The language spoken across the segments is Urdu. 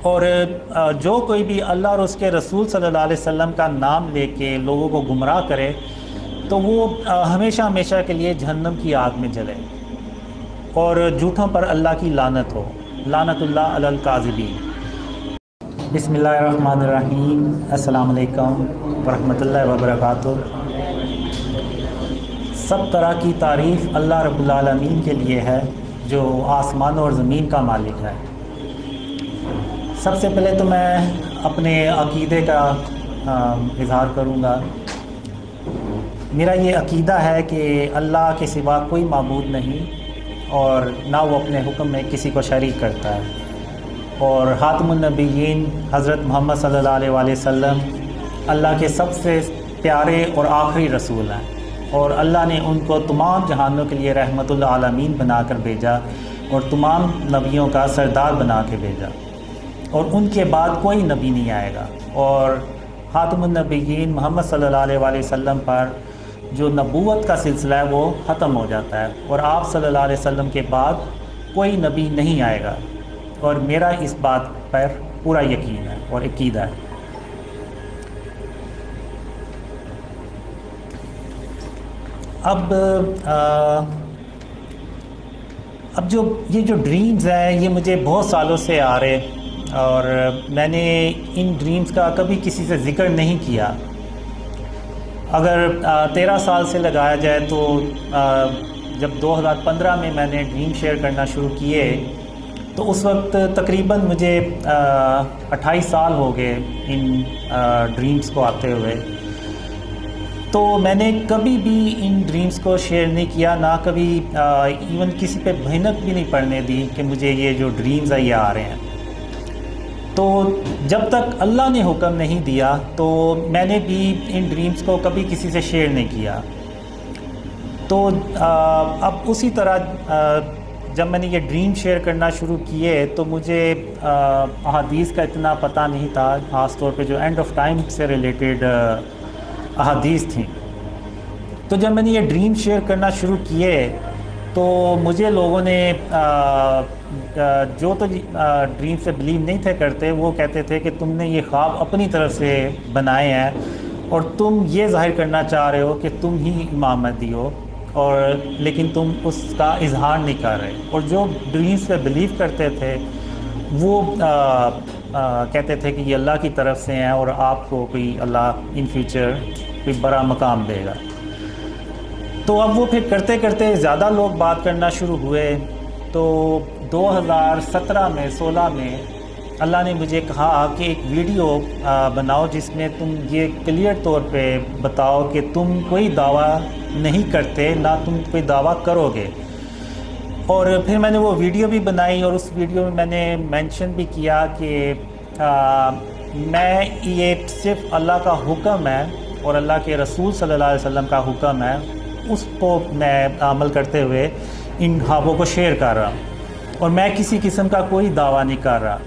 اور جو کوئی بھی اللہ اور اس کے رسول صلی اللہ علیہ وسلم کا نام لے کے لوگوں کو گمراہ کرے تو وہ ہمیشہ ہمیشہ کے لیے جہنم کی آگ میں جلے، اور جھوٹوں پر اللہ کی لعنت ہو، لعنت اللہ علی الکاذبین۔ بسم اللہ الرحمن الرحیم۔ السلام علیکم ورحمۃ اللہ وبرکاتہ۔ سب طرح کی تعریف اللہ رب العالمین کے لیے ہے جو آسمان اور زمین کا مالک ہے۔ سب سے پہلے تو میں اپنے عقیدے کا اظہار کروں گا۔ میرا یہ عقیدہ ہے کہ اللہ کے سوا کوئی معبود نہیں، اور نہ وہ اپنے حکم میں کسی کو شریک کرتا ہے، اور خاتم النبیین حضرت محمد صلی اللہ علیہ وآلہ وسلم اللہ کے سب سے پیارے اور آخری رسول ہیں، اور اللہ نے ان کو تمام جہانوں کے لیے رحمت العالمین بنا کر بھیجا اور تمام نبیوں کا سردار بنا کے بھیجا، اور ان کے بعد کوئی نبی نہیں آئے گا، اور خاتم النبیین محمد صلی اللہ علیہ وآلہ وسلم پر جو نبوت کا سلسلہ ہے وہ ختم ہو جاتا ہے، اور آپ صلی اللہ علیہ وسلم کے بعد کوئی نبی نہیں آئے گا، اور میرا اس بات پر پورا یقین ہے اور عقیدہ ہے۔ اب جو ڈریمز ہیں یہ مجھے بہت سالوں سے آ رہے، اور میں نے ان ڈریمز کا کبھی کسی سے ذکر نہیں کیا۔ اگر 13 سال سے لگایا جائے تو جب 2015 میں نے ڈریم شیئر کرنا شروع کیے تو اس وقت تقریباً مجھے 28 سال ہو گئے ان ڈریمز کو آتے ہوئے۔ تو میں نے کبھی بھی ان ڈریمز کو شیئر نہیں کیا، نہ کبھی ایون کسی پہ بھینک بھی نہیں پڑنے دی کہ مجھے یہ جو ڈریمز ہیں یہ آ رہے ہیں۔ تو جب تک اللہ نے حکم نہیں دیا تو میں نے بھی ان ڈریمز کو کبھی کسی سے شیئر نہیں کیا۔ تو اب اسی طرح جب میں نے یہ ڈریم شیئر کرنا شروع کیے تو مجھے احادیث کا اتنا پتہ نہیں تھا، خاص طور پہ جو اینڈ آف ٹائم سے ریلیٹڈ احادیث تھیں۔ تو جب میں نے یہ ڈریم شیئر کرنا شروع کیے تو مجھے لوگوں نے جو تو ڈریم سے بلیو نہیں تھے کرتے، وہ کہتے تھے کہ تم نے یہ خواب اپنی طرف سے بنائے ہیں اور تم یہ ظاہر کرنا چاہ رہے ہو کہ تم ہی امام مہدی ہو، اور لیکن تم اس کا اظہار نہیں کر رہے۔ اور جو ڈریمز پہ بلیو کرتے تھے وہ کہتے تھے کہ یہ اللہ کی طرف سے ہیں اور آپ کو کوئی اللہ ان فیوچر کوئی بڑا مقام دے گا۔ تو اب وہ پھر کرتے کرتے زیادہ لوگ بات کرنا شروع ہوئے۔ تو 2016 میں اللہ نے مجھے کہا کہ ایک ویڈیو بناؤ جس میں تم یہ کلیئر طور پہ بتاؤ کہ تم کوئی دعویٰ نہیں کرتے، نہ تم کوئی دعویٰ کرو گے۔ اور پھر میں نے وہ ویڈیو بھی بنائی، اور اس ویڈیو میں نے مینشن بھی کیا کہ میں یہ صرف اللہ کا حکم ہے اور اللہ کے رسول صلی اللہ علیہ وسلم کا حکم ہے، اس کو میں عمل کرتے ہوئے ان خوابوں کو شیئر کر رہا ہوں، اور میں کسی قسم کا کوئی دعویٰ نہیں کر رہا،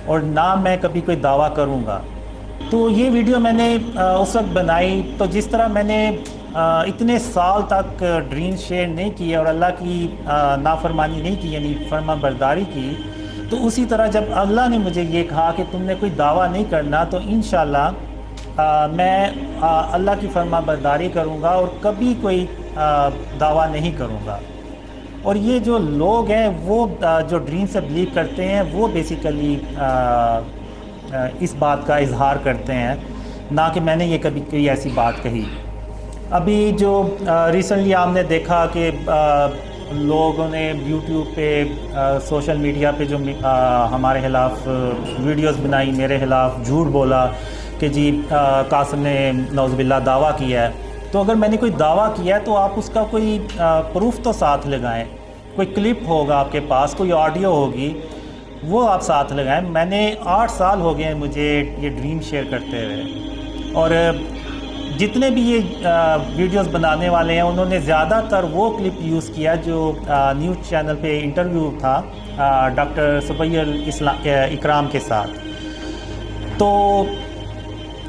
اور نہ میں کبھی کوئی دعویٰ کروں گا۔ تو یہ ویڈیو میں نے اس وقت بنائی، تو جس طرح میں نے اتنے سال تک ڈریم شیئر نہیں کیے اور اللہ کی نافرمانی نہیں کی، یعنی فرما برداری کی، تو اسی طرح جب اللہ نے مجھے یہ کہا کہ تم نے کوئی دعویٰ نہیں کرنا، تو انشاءاللہ میں اللہ کی فرما برداری کروں گا اور کبھی کوئی دعویٰ نہیں کروں گا۔ اور یہ جو لوگ ہیں وہ جو ڈریم سے بلیو کرتے ہیں وہ بیسیکلی اس بات کا اظہار کرتے ہیں، نہ کہ میں نے یہ کبھی کوئی ایسی بات کہی۔ ابھی جو ریسنٹلی آپ نے دیکھا کہ لوگوں نے یوٹیوب پہ سوشل میڈیا پہ جو ہمارے خلاف ویڈیوز بنائی، میرے خلاف جھوٹ بولا کہ جی قاسم نے نعوذ باللہ دعویٰ کیا ہے۔ تو اگر میں نے کوئی دعویٰ کیا ہے تو آپ اس کا کوئی پروف تو ساتھ لگائیں، کوئی کلپ ہوگا آپ کے پاس، کوئی آڈیو ہوگی، وہ آپ ساتھ لگائیں۔ میں نے 8 سال ہو گئے ہیں مجھے یہ ڈریم شیئر کرتے ہوئے، اور جتنے بھی یہ ویڈیوز بنانے والے ہیں انہوں نے زیادہ تر وہ کلپ یوز کیا جو نیوز چینل پہ انٹرویو تھا ڈاکٹر سبیل اکرام کے ساتھ۔ تو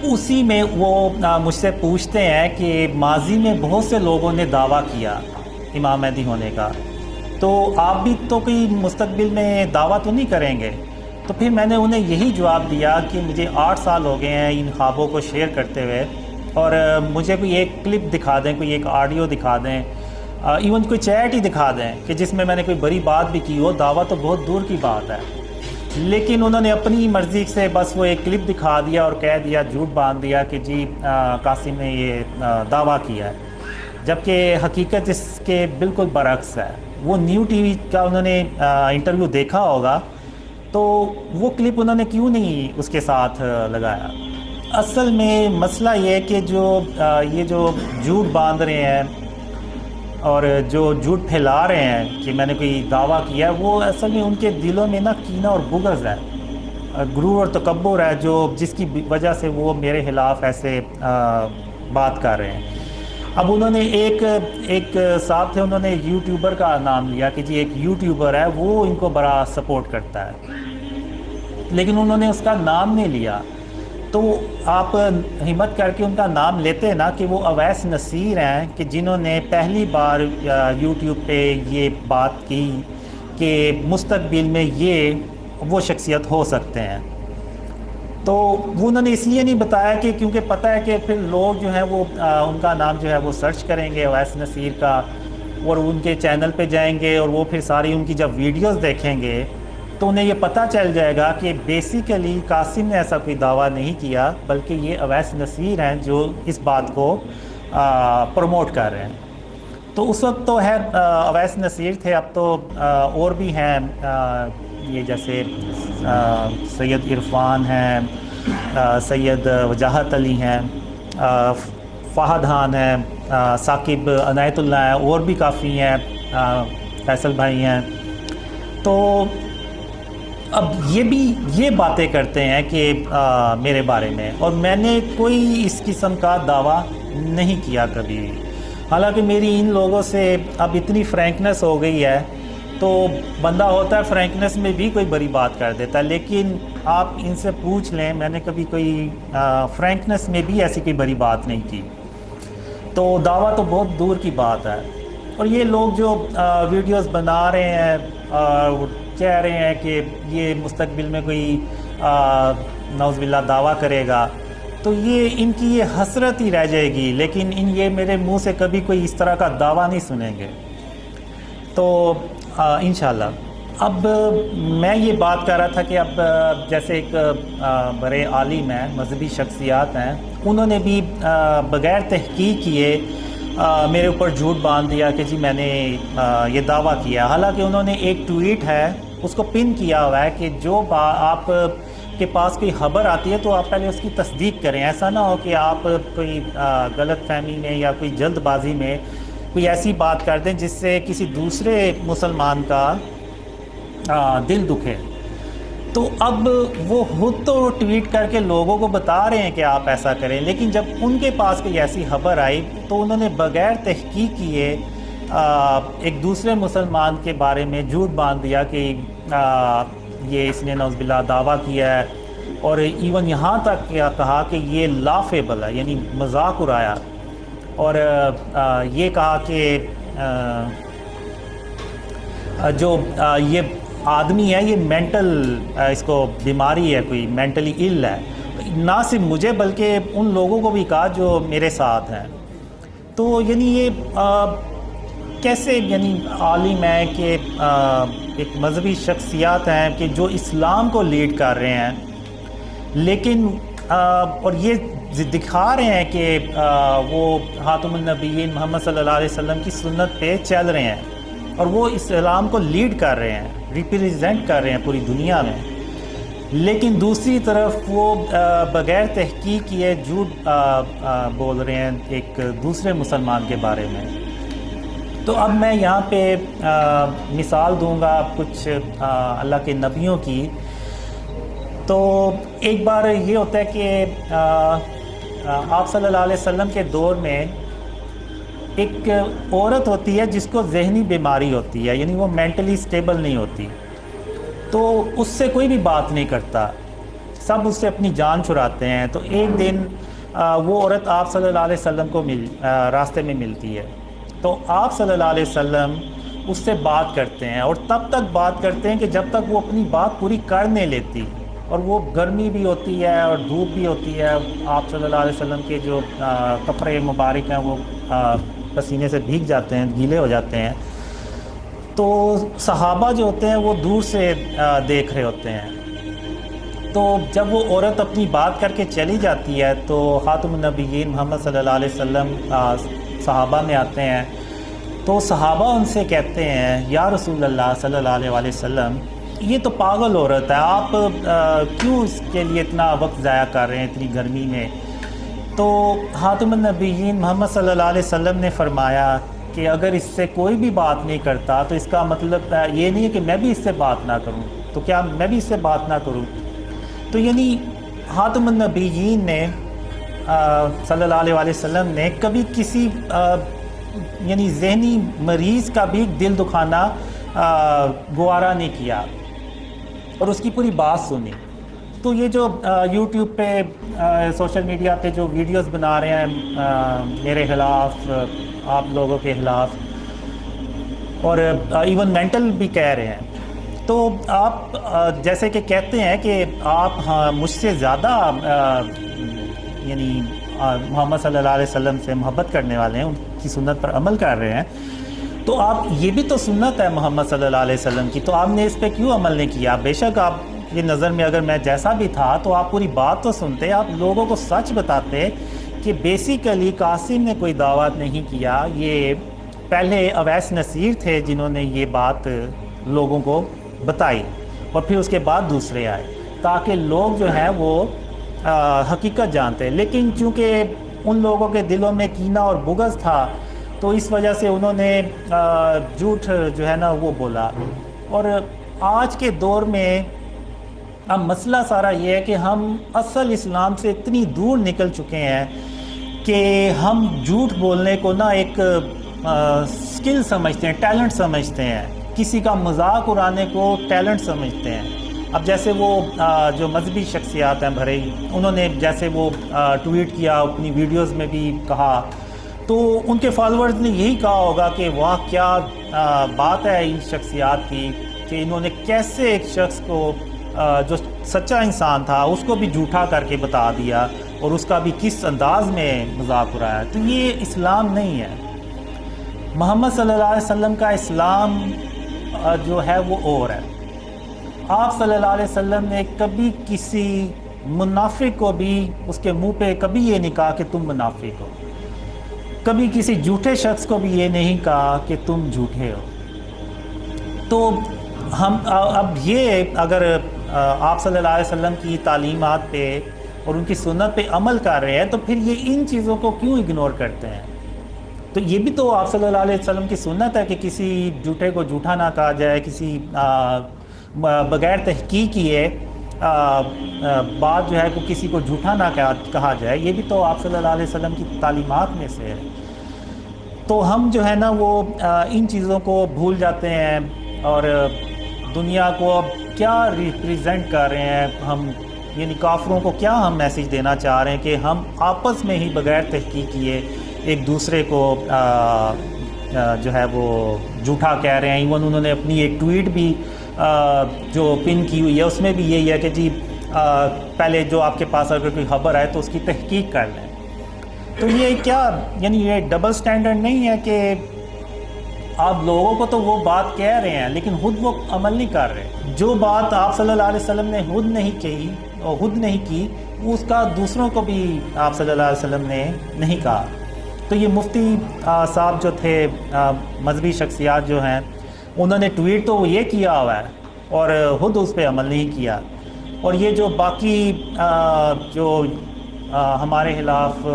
اسی میں وہ مجھ سے پوچھتے ہیں کہ ماضی میں بہت سے لوگوں نے دعویٰ کیا امام مہدی ہونے کا، تو آپ بھی تو کوئی مستقبل میں دعویٰ تو نہیں کریں گے؟ تو پھر میں نے انہیں یہی جواب دیا کہ مجھے 8 سال ہو گئے ہیں ان خوابوں کو شیئر کرتے ہوئے، اور مجھے کوئی ایک کلپ دکھا دیں، کوئی ایک آڈیو دکھا دیں، ایون کوئی چیٹ ہی دکھا دیں کہ جس میں نے کوئی بڑی بات بھی کی ہو، دعویٰ تو بہت دور کی بات ہے۔ لیکن انہوں نے اپنی مرضی سے بس وہ ایک کلپ دکھا دیا اور کہہ دیا، جھوٹ باندھ دیا کہ جی قاسم نے یہ دعویٰ کیا ہے، جبکہ حقیقت اس کے بالکل برعکس ہے۔ وہ نیو ٹی وی کا انہوں نے انٹرویو دیکھا ہوگا، تو وہ کلپ انہوں نے کیوں نہیں اس کے ساتھ لگایا؟ اصل میں مسئلہ یہ ہے کہ یہ جو جھوٹ باندھ رہے ہیں اور جو جھوٹ پھیلا رہے ہیں کہ میں نے کوئی دعویٰ کیا ہے، وہ اصل میں ان کے دلوں میں نا کینہ اور بغض ہے، غرور اور تکبر ہے، جس کی وجہ سے وہ میرے خلاف ایسے بات کر رہے ہیں۔ اب انہوں نے ایک صاحب تھے، انہوں نے یوٹیوبر کا نام لیا کہ جی ایک یوٹیوبر ہے، وہ ان کو بڑا سپورٹ کرتا ہے، لیکن انہوں نے اس کا نام نہیں لیا۔ تو آپ ہمت کر کے ان کا نام لیتے نا کہ وہ اویس نصیر ہیں، کہ جنہوں نے پہلی بار یوٹیوب پہ یہ بات کی کہ مستقبل میں یہ وہ شخصیت ہو سکتے ہیں۔ تو وہ انہوں نے اس لیے نہیں بتایا کہ کیونکہ پتہ ہے کہ پھر لوگ جو ہیں وہ ان کا نام جو ہے وہ سرچ کریں گے اویس نصیر کا، اور ان کے چینل پہ جائیں گے، اور وہ پھر ساری ان کی جب ویڈیوز دیکھیں گے تو انہیں یہ پتہ چل جائے گا کہ بیسیکلی قاسم نے ایسا کوئی دعویٰ نہیں کیا، بلکہ یہ اویس نصیر ہیں جو اس بات کو پروموٹ کر رہے ہیں۔ تو اس وقت تو ہے اویس نصیر تھے، اب تو اور بھی ہیں، یہ جیسے سید عرفان ہیں، سید وجاہت علی ہیں، فہد خان ہیں، ثاقب عنایت اللہ ہیں، اور بھی کافی ہیں، فیصل بھائی ہیں۔ تو اب یہ باتیں کرتے ہیں کہ میرے بارے میں، اور میں نے کوئی اس قسم کا دعویٰ نہیں کیا کبھی، حالانکہ میری ان لوگوں سے اب اتنی فرینکنس ہو گئی ہے، تو بندہ ہوتا ہے فرینکنس میں بھی کوئی بڑی بات کر دیتا ہے، لیکن آپ ان سے پوچھ لیں میں نے کبھی کوئی فرینکنس میں بھی ایسی کوئی بڑی بات نہیں کی۔ تو دعویٰ تو بہت دور کی بات ہے، اور یہ لوگ جو ویڈیوز بنا رہے ہیں اور کہہ رہے ہیں کہ یہ مستقبل میں کوئی نعوذ باللہ دعویٰ کرے گا، تو یہ ان کی یہ حسرت ہی رہ جائے گی، لیکن یہ میرے منہ سے کبھی کوئی اس طرح کا دعویٰ نہیں سنیں گے۔ تو انشاءاللہ اب میں یہ بات کر رہا تھا کہ اب جیسے ایک بڑے عالم ہیں، مذہبی شخصیات ہیں، انہوں نے بھی بغیر تحقیق کیے میرے اوپر جھوٹ باندھ دیا کہ جی میں نے یہ دعویٰ کیا، حالانکہ انہوں نے ایک ٹویٹ ہے اس کو پن کیا ہوا ہے کہ جو آپ کے پاس کوئی خبر آتی ہے تو آپ پہلے اس کی تصدیق کریں، ایسا نہ ہو کہ آپ کوئی غلط فہمی میں یا کوئی جلد بازی میں کوئی ایسی بات کر دیں جس سے کسی دوسرے مسلمان کا دل دکھے۔ تو اب وہ خود تو ٹویٹ کر کے لوگوں کو بتا رہے ہیں کہ آپ ایسا کریں، لیکن جب ان کے پاس کوئی ایسی خبر آئی تو انہوں نے بغیر تحقیق کیے ایک دوسرے مسلمان کے بارے میں جھوٹ باندھ دیا کہ یہ اس نے نعوذ باللہ دعویٰ کیا ہے، اور ایون یہاں تک کہا کہ یہ لافیبل ہے، یعنی مذاق اڑایا، اور یہ کہا کہ جو یہ آدمی ہے یہ مینٹل اس کو بیماری ہے، کوئی مینٹلی ill ہے، نہ صرف مجھے بلکہ ان لوگوں کو بھی کہا جو میرے ساتھ ہیں۔ تو یعنی یہ کیسے یعنی عالم ہے کہ ایک مذہبی شخصیات ہیں کہ جو اسلام کو لیڈ کر رہے ہیں، لیکن اور یہ دکھا رہے ہیں کہ وہ خاتم النبیین محمد صلی اللہ علیہ وسلم کی سنت پہ چل رہے ہیں، اور وہ اسلام کو لیڈ کر رہے ہیں، ریپریزنٹ کر رہے ہیں پوری دنیا میں، لیکن دوسری طرف وہ بغیر تحقیق کیے جھوٹ بول رہے ہیں ایک دوسرے مسلمان کے بارے میں۔ تو اب میں یہاں پہ مثال دوں گا کچھ اللہ کے نبیوں کی۔ تو ایک بار یہ ہوتا ہے کہ آپ صلی اللہ علیہ وسلم کے دور میں ایک عورت ہوتی ہے جس کو ذہنی بیماری ہوتی ہے، یعنی وہ مینٹلی سٹیبل نہیں ہوتی، تو اس سے کوئی بھی بات نہیں کرتا، سب اس سے اپنی جان چھڑاتے ہیں۔ تو ایک دن وہ عورت آپ صلی اللہ علیہ وسلم کو راستے میں ملتی ہے، تو آپ صلی اللہ علیہ وسلم اس سے بات کرتے ہیں، اور تب تک بات کرتے ہیں کہ جب تک وہ اپنی بات پوری کر نہیں لیتی، اور وہ گرمی بھی ہوتی ہے اور دھوپ بھی ہوتی ہے، آپ صلی اللہ علیہ وسلم کے جو کپڑے مبارک ہیں وہ پسینے سے بھیگ جاتے ہیں، گیلے ہو جاتے ہیں، تو صحابہ جو ہوتے ہیں وہ دور سے دیکھ رہے ہوتے ہیں۔ تو جب وہ عورت اپنی بات کر کے چلی جاتی ہے تو خاتم النبیین محمد صلی اللہ علیہ وسلم صحابہ میں آتے ہیں، تو صحابہ ان سے کہتے ہیں یا رسول اللہ صلی اللہ علیہ وسلم، یہ تو پاگل عورت ہے، آپ کیوں اس کے لیے اتنا وقت ضائع کر رہے ہیں اتنی گرمی میں؟ تو خاتم النبیین محمد صلی اللہ علیہ وسلم نے فرمایا کہ اگر اس سے کوئی بھی بات نہیں کرتا تو اس کا مطلب یہ نہیں ہے کہ میں بھی اس سے بات نہ کروں، تو کیا میں بھی اس سے بات نہ کروں؟ تو یعنی خاتم النبیین نے صلی اللہ علیہ وسلم نے کبھی کسی یعنی ذہنی مریض کا بھی دل دکھانا گوارا نہیں کیا اور اس کی پوری بات سنی۔ تو یہ جو یوٹیوب پہ سوشل میڈیا پہ جو ویڈیوز بنا رہے ہیں میرے خلاف، آپ لوگوں کے خلاف، اور ایون مینٹل بھی کہہ رہے ہیں، تو آپ جیسے کہ کہتے ہیں کہ آپ مجھ سے زیادہ یعنی محمد صلی اللہ علیہ وسلم سے محبت کرنے والے ہیں، ان کی سنت پر عمل کر رہے ہیں، تو آپ یہ بھی تو سنت ہے محمد صلی اللہ علیہ وسلم کی، تو آپ نے اس پہ کیوں عمل نہیں کیا؟ بے شک آپ کی نظر میں اگر میں جیسا بھی تھا تو آپ پوری بات تو سنتے، آپ لوگوں کو سچ بتاتے کہ بیسیکلی قاسم نے کوئی دعوت نہیں کیا، یہ پہلے اویس نصیر تھے جنہوں نے یہ بات لوگوں کو بتائی، اور پھر اس کے بعد دوسرے آئے تاکہ لوگ جو ہیں وہ حقیقت جانتے۔ لیکن چونکہ ان لوگوں کے دلوں میں کینہ اور بغض تھا تو اس وجہ سے انہوں نے جھوٹ جو ہے نا وہ بولا۔ اور آج کے دور میں اب مسئلہ سارا یہ ہے کہ ہم اصل اسلام سے اتنی دور نکل چکے ہیں کہ ہم جھوٹ بولنے کو نا ایک سکل سمجھتے ہیں، ٹیلنٹ سمجھتے ہیں، کسی کا مذاق اڑانے کو ٹیلنٹ سمجھتے ہیں۔ اب جیسے وہ جو مذہبی شخصیات ہیں بھرے، انہوں نے جیسے وہ ٹویٹ کیا، اپنی ویڈیوز میں بھی کہا، تو ان کے فالورز نے یہی کہا ہوگا کہ واہ کیا بات ہے ان شخصیات کی کہ انہوں نے کیسے ایک شخص کو جو سچا انسان تھا اس کو بھی جھوٹا کر کے بتا دیا اور اس کا بھی کس انداز میں مذاق اڑایا۔ تو یہ اسلام نہیں ہے۔ محمد صلی اللہ علیہ وسلم کا اسلام جو ہے وہ اور ہے۔ آپ صلی اللہ علیہ وسلم نے کبھی کسی منافق کو بھی اس کے منہ پہ کبھی یہ نہیں کہا کہ تم منافق ہو، کبھی کسی جھوٹے شخص کو بھی یہ نہیں کہا کہ تم جھوٹے ہو۔ تو ہم اب یہ اگر آپ صلی اللہ علیہ وسلم کی تعلیمات پہ اور ان کی سنت پہ عمل کر رہے ہیں تو پھر یہ ان چیزوں کو کیوں اگنور کرتے ہیں؟ تو یہ بھی تو آپ صلی اللہ علیہ وسلم کی سنت ہے کہ کسی جھوٹے کو جھوٹا نہ کہا جائے، کسی بغیر تحقیق کیے بات جو ہے کہ کسی کو جھوٹا نہ کہا جائے، یہ بھی تو آپ صلی اللہ علیہ وسلم کی تعلیمات میں سے ہے۔ تو ہم جو ہے نا وہ ان چیزوں کو بھول جاتے ہیں اور دنیا کو اب کیا ریپریزنٹ کر رہے ہیں ہم، یعنی کافروں کو کیا ہم میسیج دینا چاہ رہے ہیں کہ ہم آپس میں ہی بغیر تحقیق کیے ایک دوسرے کو جو ہے وہ جھوٹا کہہ رہے ہیں۔ ایون انہوں نے اپنی ایک ٹویٹ بھی جو پن کی ہوئی ہے اس میں بھی یہی ہے کہ جی پہلے جو آپ کے پاس اگر کوئی خبر آئے تو اس کی تحقیق کر لیں۔ تو یہ کیا یعنی یہ ڈبل سٹینڈرڈ نہیں ہے کہ آپ لوگوں کو تو وہ بات کہہ رہے ہیں لیکن خود وہ عمل نہیں کر رہے؟ جو بات آپ صلی اللہ علیہ وسلم نے خود نہیں کہی اور خود نہیں کی اس کا دوسروں کو بھی آپ صلی اللہ علیہ وسلم نے نہیں کہا۔ تو یہ مفتی صاحب جو تھے، مذہبی شخصیات جو ہیں، انہوں نے ٹویٹ تو یہ کیا ہوا ہے اور خود اس پہ عمل نہیں کیا، اور یہ جو باقی جو ہمارے خلاف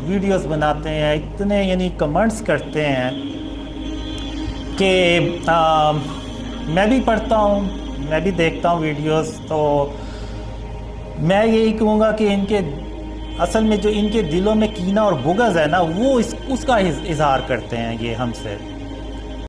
ویڈیوز بناتے ہیں، اتنے یعنی کمنٹس کرتے ہیں کہ میں بھی پڑھتا ہوں، میں بھی دیکھتا ہوں ویڈیوز، تو میں یہی کہوں گا کہ ان کے اصل میں جو ان کے دلوں میں کینہ اور بغض ہے نا وہ اس کا اظہار کرتے ہیں یہ ہم سے۔